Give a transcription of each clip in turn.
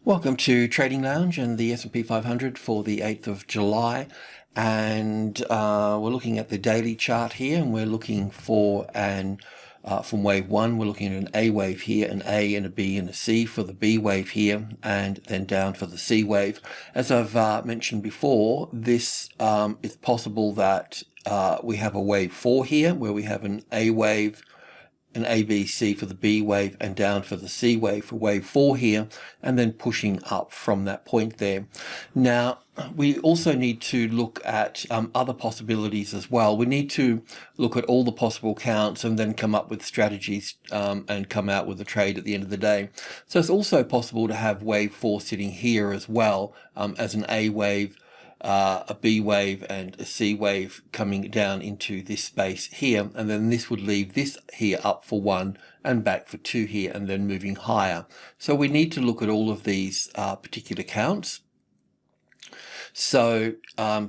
Welcome to Trading Lounge and the SP 500 for the 8th of July, and we're looking at the daily chart here, and we're looking for from wave 1 we're looking at an A wave here, an A and a B and a C for the B wave here, and then down for the C wave. As I've mentioned before, this it's possible that we have a wave 4 here where we have an A wave, an ABC for the B wave, and down for the C wave for wave 4 here, and then pushing up from that point there. Now, we also need to look at other possibilities as well. We need to look at all the possible counts and then come up with strategies and come out with a trade at the end of the day. So it's also possible to have wave 4 sitting here as well as an A wave, a B wave and a C wave coming down into this space here, and then this would leave this here up for 1 and back for 2 here, and then moving higher. So we need to look at all of these particular counts. So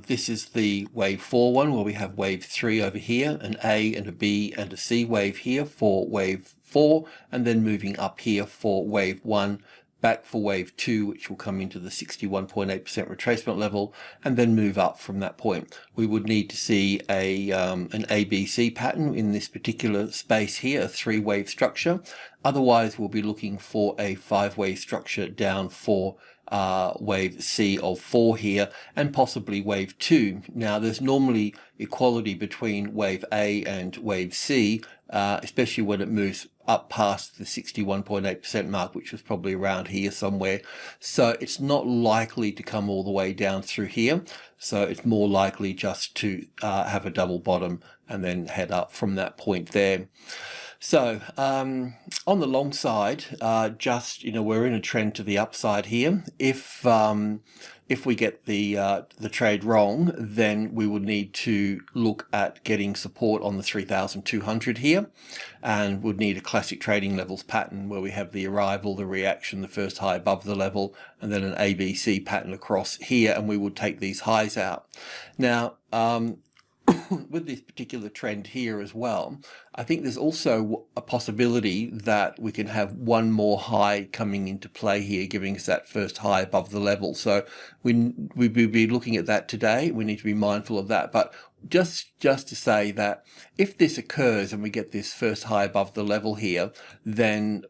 this is the wave 4 one, where we have wave 3 over here, an A and a B and a C wave here for wave 4, and then moving up here for wave 1, back for wave 2, which will come into the 61.8% retracement level, and then move up from that point. We would need to see an ABC pattern in this particular space here, a 3-wave structure. Otherwise, we'll be looking for a 5-wave structure down for wave C of 4 here, and possibly wave 2. Now, there's normally equality between wave A and wave C, especially when it moves up past the 61.8% mark, which was probably around here somewhere. So it's not likely to come all the way down through here. So it's more likely just to have a double bottom and then head up from that point there. So on the long side, we're in a trend to the upside here. If we get the trade wrong, then we would need to look at getting support on the 3,200 here, and would need a classic trading levels pattern where we have the arrival, the reaction, the first high above the level, and then an ABC pattern across here, and we would take these highs out. Now, with this particular trend here as well, I think there's also a possibility that we can have one more high coming into play here, giving us that first high above the level. So we'll be looking at that today. We need to be mindful of that. But just to say that if this occurs and we get this first high above the level here, then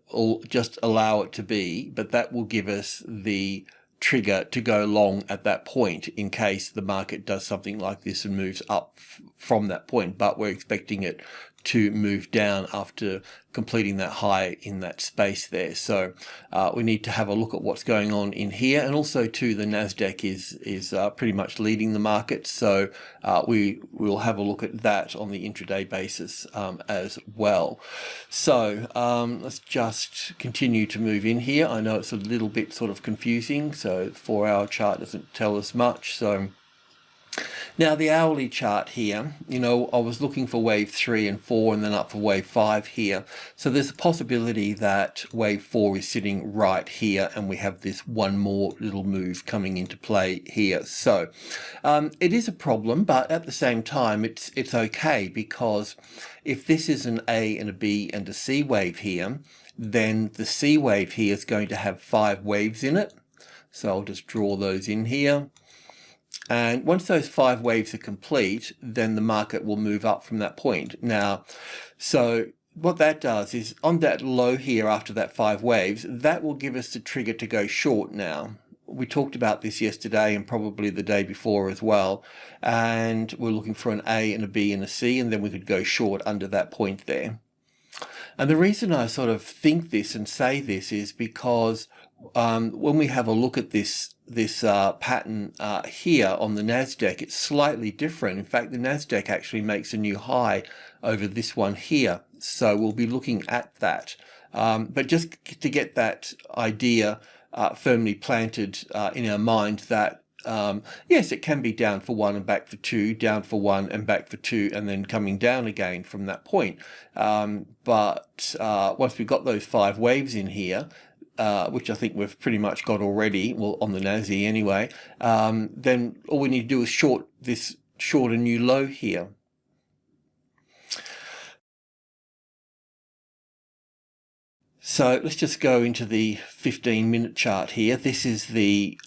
just allow it to be, but that will give us the trigger to go long at that point in case the market does something like this and moves up from that point. But we're expecting it to move down after completing that high in that space there. So we need to have a look at what's going on in here, and also too, the Nasdaq is pretty much leading the market. So we will have a look at that on the intraday basis as well. So let's just continue to move in here. I know it's a little bit sort of confusing, so 4-hour chart doesn't tell us much. So now the hourly chart here, I was looking for wave 3 and 4 and then up for wave 5 here. So there's a possibility that wave 4 is sitting right here, and we have this one more little move coming into play here. So it is a problem, but at the same time, it's okay, because if this is an A and a B and a C wave here, then the C wave here is going to have 5 waves in it. So I'll just draw those in here. And once those 5 waves are complete, then the market will move up from that point. Now, so what that does is on that low here after that 5 waves, that will give us the trigger to go short now. We talked about this yesterday and probably the day before as well. And we're looking for an A and a B and a C, and then we could go short under that point there. And the reason I sort of think this and say this is because when we have a look at this pattern here on the Nasdaq, it's slightly different. In fact, the Nasdaq actually makes a new high over this one here. So we'll be looking at that. But just to get that idea firmly planted in our mind that yes, it can be down for 1 and back for 2, down for 1 and back for 2, and then coming down again from that point. But once we've got those 5 waves in here, which I think we've pretty much got already, well, on the Nasdaq anyway, then all we need to do is short a new low here. So let's just go into the 15-minute chart here. This is the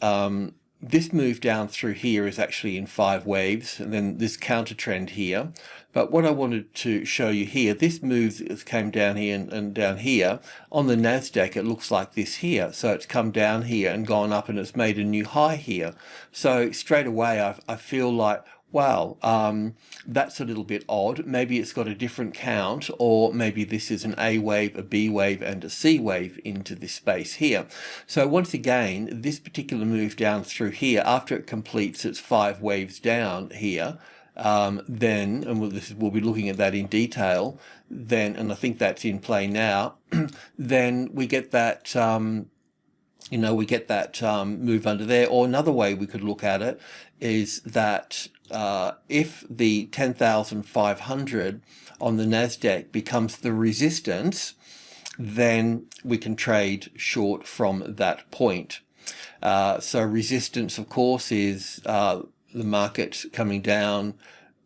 this move down through here is actually in 5 waves, and then this counter trend here. But what I wanted to show you here, this move came down here and down here. On the Nasdaq, it looks like this here. So it's come down here and gone up, and it's made a new high here. So straight away, I feel like, wow, that's a little bit odd. Maybe it's got a different count, or maybe this is an A wave, a B wave, and a C wave into this space here. So once again, this particular move down through here, after it completes its 5 waves down here, then, and we'll be looking at that in detail, then, and I think that's in play now, then we get that, we get that move under there. Or another way we could look at it is that if the 10,500 on the Nasdaq becomes the resistance, then we can trade short from that point. So resistance, of course, is the market coming down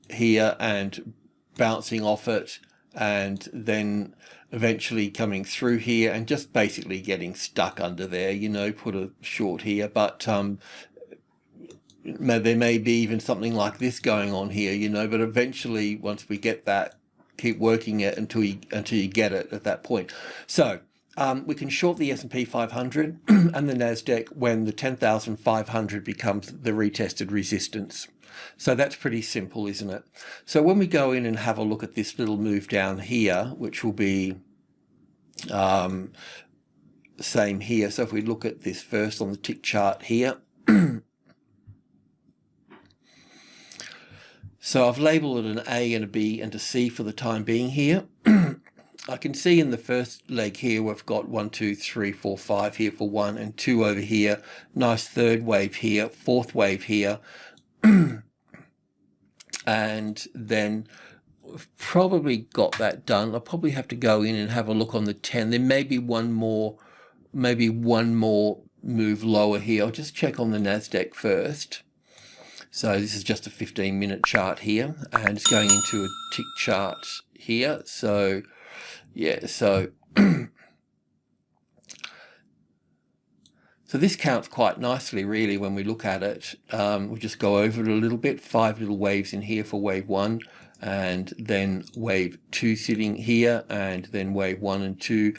here and bouncing off it, and then eventually coming through here and just basically getting stuck under there, put a short here. But there may be even something like this going on here, but eventually once we get that, keep working it until you get it at that point. So we can short the SP 500 and the Nasdaq when the 10,500 becomes the retested resistance. So that's pretty simple, isn't it? So when we go in and have a look at this little move down here, which will be same here. So if we look at this first on the tick chart here, so I've labeled it an A and a B and a C for the time being here. I can see in the first leg here we've got 1, 2, 3, 4, 5 here for 1 and 2 over here. Nice third wave here, fourth wave here. And then we've probably got that done. I'll probably have to go in and have a look on the 10. There may be one more move lower here. I'll just check on the Nasdaq first. So this is just a 15-minute chart here, and it's going into a tick chart here. So yeah, so so this counts quite nicely, really, when we look at it. We'll just go over it a little bit. 5 little waves in here for wave 1, and then wave 2 sitting here, and then wave 1 and 2.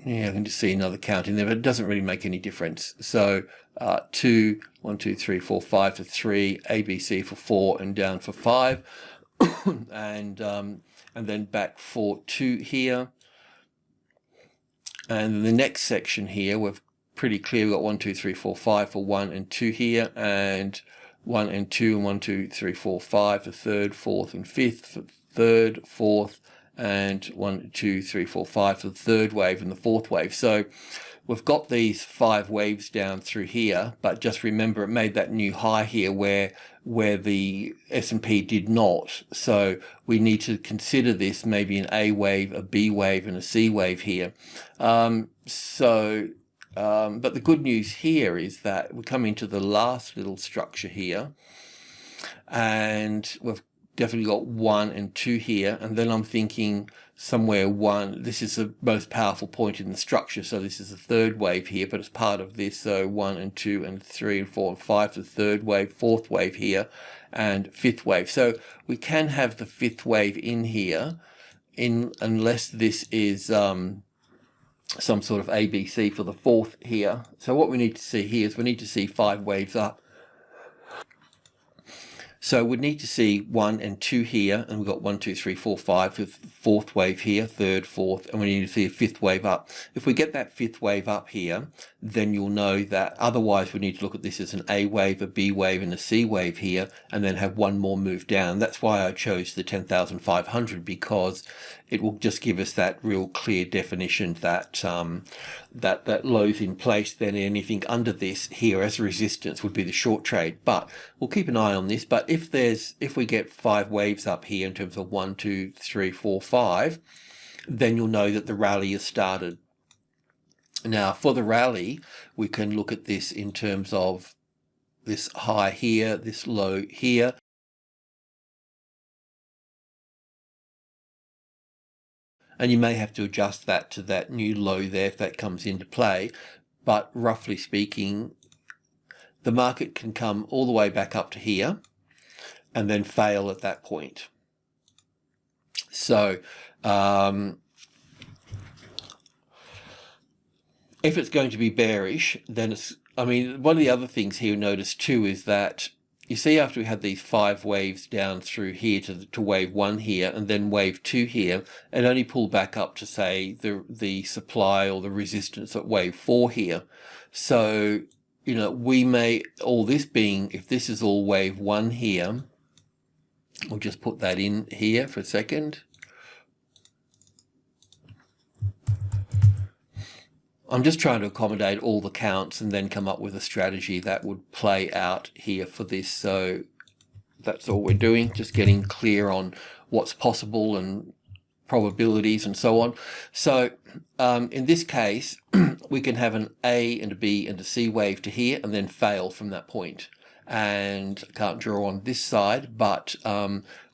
Yeah, I can just see another count in there, but it doesn't really make any difference. So 2, 1, 2, 3, 4, 5 for 3, A, B, C for 4, and down for 5, and then back for 2 here. And the next section here, we've pretty clear. We've got 1, 2, 3, 4, 5 for 1 and 2 here, and 1 and 2, and 1, 2, 3, 4, 5 for third, fourth, and fifth for third, fourth, and 1, 2, 3, 4, 5 for the third wave and the fourth wave. So we've got these 5 waves down through here, but just remember it made that new high here where the S&P did not. So we need to consider this maybe an A wave, a B wave, and a C wave here. But the good news here is that we come into the last little structure here, and we've definitely got 1 and 2 here, and then I'm thinking somewhere 1, this is the most powerful point in the structure, so this is the third wave here, but it's part of this. So 1 and 2 and 3 and 4 and 5 the third wave, fourth wave here, and fifth wave. So we can have the fifth wave in here, unless this is some sort of ABC for the fourth here. So what we need to see here is we need to see 5 waves up. So we need to see 1 and 2 here, and we've got 1, 2, 3, 4, 5 with fourth wave here, third, fourth, and we need to see a fifth wave up. If we get that fifth wave up here, then you'll know that. Otherwise, we need to look at this as an A wave, a B wave, and a C wave here, and then have one more move down. That's why I chose the 10,500, because it will just give us that real clear definition that that low's in place. Then anything under this here as resistance would be the short trade. But we'll keep an eye on this. But if we get 5 waves up here in terms of 1, 2, 3, 4, 5, then you'll know that the rally has started. Now for the rally, we can look at this in terms of this high here, this low here. and you may have to adjust that to that new low there if that comes into play. But roughly speaking, the market can come all the way back up to here and then fail at that point. So if it's going to be bearish, then it's, I mean, one of the other things here notice too is that you see after we had these 5 waves down through here to wave 1 here and then wave 2 here, it only pulled back up to say the supply or the resistance at wave 4 here. So, you know, we may, all this being, if this is all wave 1 here, we'll just put that in here for a second. I'm just trying to accommodate all the counts and then come up with a strategy that would play out here for this. So that's all we're doing, just getting clear on what's possible and probabilities and so on. So in this case, we can have an A and a B and a C wave to here and then fail from that point. And I can't draw on this side, but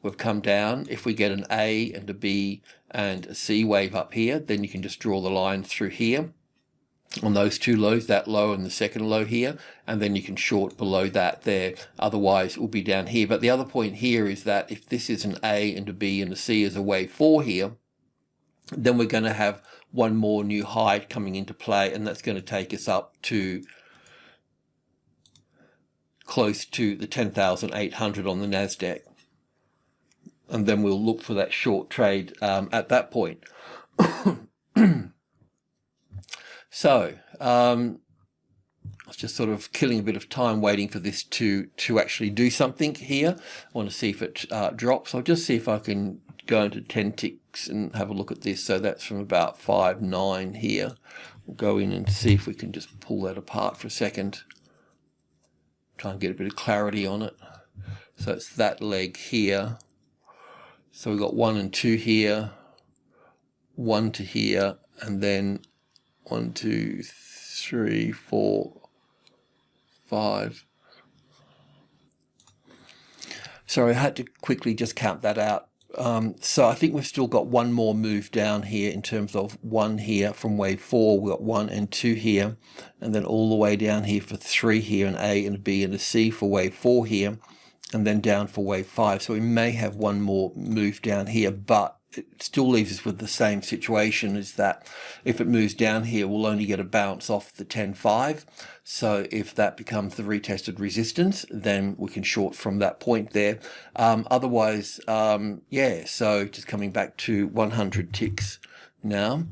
we've come down. If we get an A and a B and a C wave up here, then you can just draw the line through here on those 2 lows, that low and the second low here, and then you can short below that there. Otherwise it will be down here. But the other point here is that if this is an A and a B and a C as a wave 4 here, then we're going to have one more new high coming into play, and that's going to take us up to close to the 10,800 on the Nasdaq, and then we'll look for that short trade at that point. So I was just sort of killing a bit of time waiting for this to actually do something here. I want to see if it drops. I'll just see if I can go into 10 ticks and have a look at this. So that's from about 5.9 here. We'll go in and see if we can just pull that apart for a second. Try and get a bit of clarity on it. So it's that leg here. So we've got 1 and 2 here, 1 to here, and then 1, 2, 3, 4, 5. Sorry, I had to quickly just count that out. So I think we've still got one more move down here in terms of 1 here from wave 4. We've got 1 and 2 here, and then all the way down here for 3 here, an A and a B and a C for wave 4 here, and then down for wave 5. So we may have one more move down here, but it still leaves us with the same situation, is that if it moves down here, we'll only get a bounce off the 10.5. So if that becomes the retested resistance, then we can short from that point there. Otherwise, yeah, so just coming back to 100 ticks now.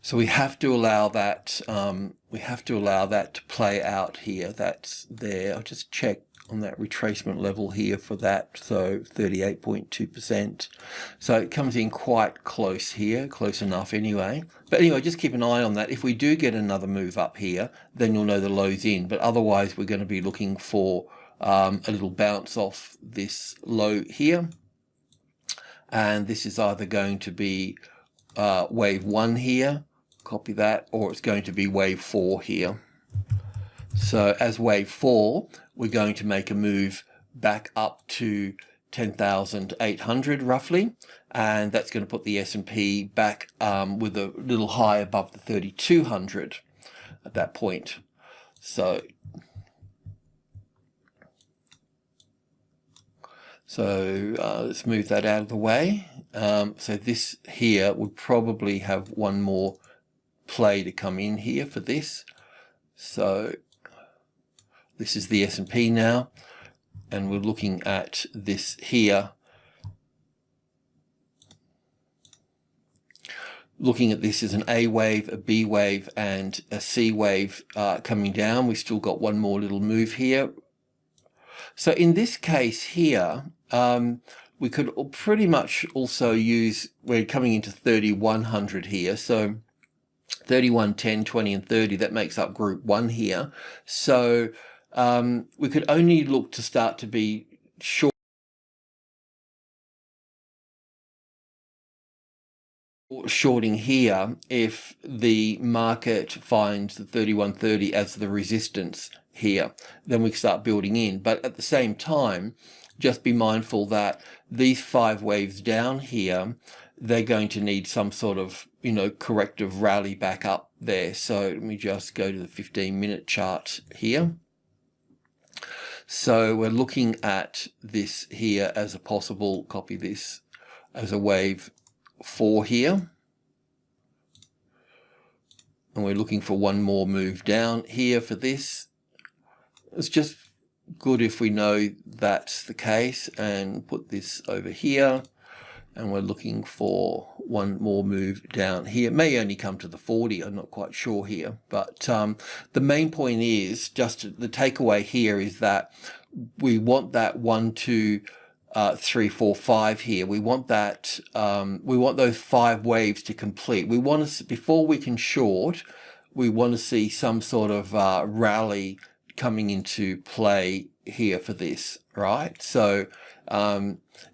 So we have to allow that, to play out here. That's there. I'll just check on that retracement level here for that, so 38.2%. So it comes in quite close here, close enough anyway. But anyway, just keep an eye on that. If we do get another move up here, then you'll know the low's in. But otherwise, we're going to be looking for a little bounce off this low here. And this is either going to be wave 1 here, copy that, or it's going to be wave 4 here. So as wave 4, we're going to make a move back up to 10,800 roughly, and that's going to put the S&P back with a little high above the 3,200 at that point. So let's move that out of the way. So this here would probably have one more play to come in here for this. So this is the S&P now, and we're looking at this here. Looking at this as an A wave, a B wave, and a C wave coming down. We still got one more little move here. So in this case here, we could pretty much also use, we're coming into 3,100 here. So 31, 10, 20, and 30, that makes up group 1 here. So we could only look to start to be shorting here if the market finds the 31.30 as the resistance here. Then we can start building in. But at the same time, just be mindful that these 5 waves down here, they're going to need some sort of, corrective rally back up there. So let me just go to the 15-minute chart here. So we're looking at this here as a possible, copy this as a wave 4 here. And we're looking for one more move down here for this. It's just good if we know that's the case, and put this over here. And we're looking for one more move down here. It may only come to the 40, I'm not quite sure here. But the main point is, just the takeaway here is that we want that 1, 2, 3, 4, 5 here. We want that, we want those 5 waves to complete. We want to, before we can short, we want to see some sort of rally coming into play here for this, right? So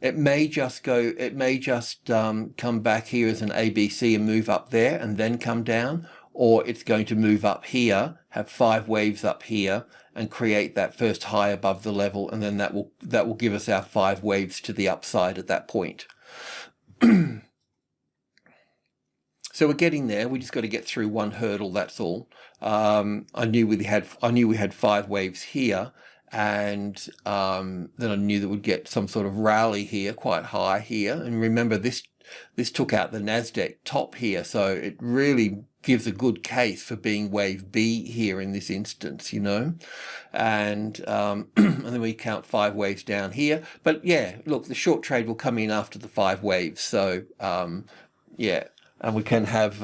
it may just come back here as an ABC and move up there and then come down, or it's going to move up here, have 5 waves up here and create that first high above the level, and then that will give us our 5 waves to the upside at that point. So we're getting there. We just got to get through one hurdle, that's all. I knew we had 5 waves here, and then I knew that we'd get some sort of rally here, quite high here. And remember, this took out the Nasdaq top here, so it really gives a good case for being wave B here in this instance, and and then we count 5 waves down here. But yeah, look, the short trade will come in after the 5 waves. So yeah, and we can have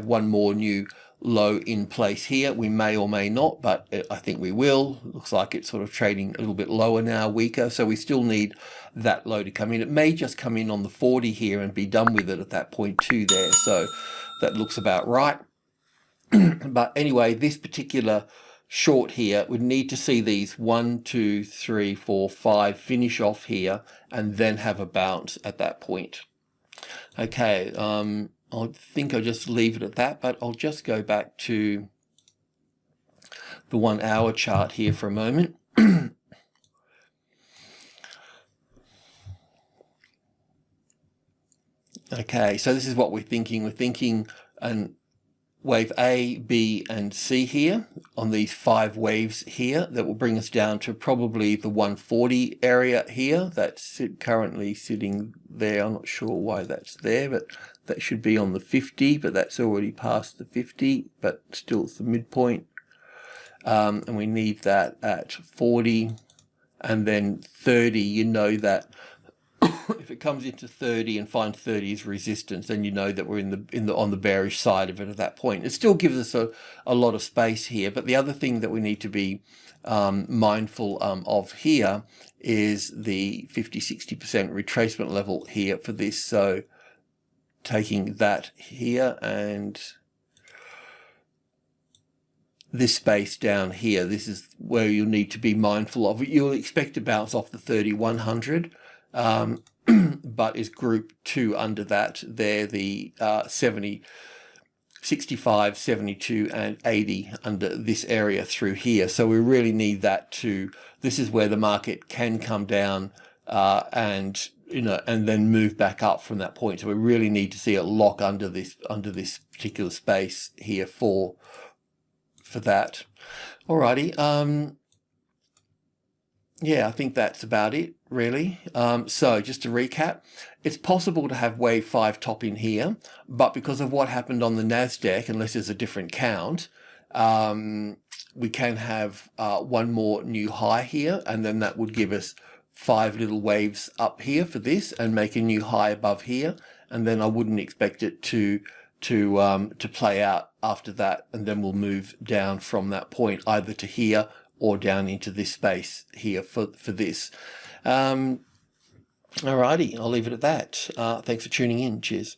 one more new low in place here. We may or may not, but I think we will. Looks like it's sort of trading a little bit lower now, weaker, so we still need that low to come in. It may just come in on the 40 here and be done with it at that point too there, so that looks about right. But anyway, this particular short here would need to see these 1, 2, 3, 4, 5 finish off here and then have a bounce at that point. Okay, I think I'll just leave it at that, but I'll just go back to the 1 hour chart here for a moment. Okay, so this is what we're thinking. We're thinking an wave A, B, and C here on these 5 waves here that will bring us down to probably the 140 area here. That's currently sitting there. I'm not sure why that's there, but that should be on the 50, but that's already past the 50, but still it's the midpoint. And we need that at 40, and then 30, you know that if it comes into 30 and finds 30 as resistance, then you know that we're on the bearish side of it at that point. It still gives us a lot of space here, but the other thing that we need to be mindful of here is the 50-60% retracement level here for this. So taking that here and this space down here, this is where you'll need to be mindful of. You'll expect to bounce off the 3100. But is group 2 under that there, the 70, 65, 72 and 80 under this area through here. So we really need that this is where the market can come down and then move back up from that point. So we really need to see it lock under this particular space here for that. Alrighty. Yeah, I think that's about it, really. So just to recap, it's possible to have wave 5 top in here, but because of what happened on the Nasdaq, unless there's a different count, we can have one more new high here, and then that would give us 5 little waves up here for this and make a new high above here, and then I wouldn't expect it to play out after that, and then we'll move down from that point either to here or down into this space here for this. Alrighty, I'll leave it at that. Thanks for tuning in. Cheers.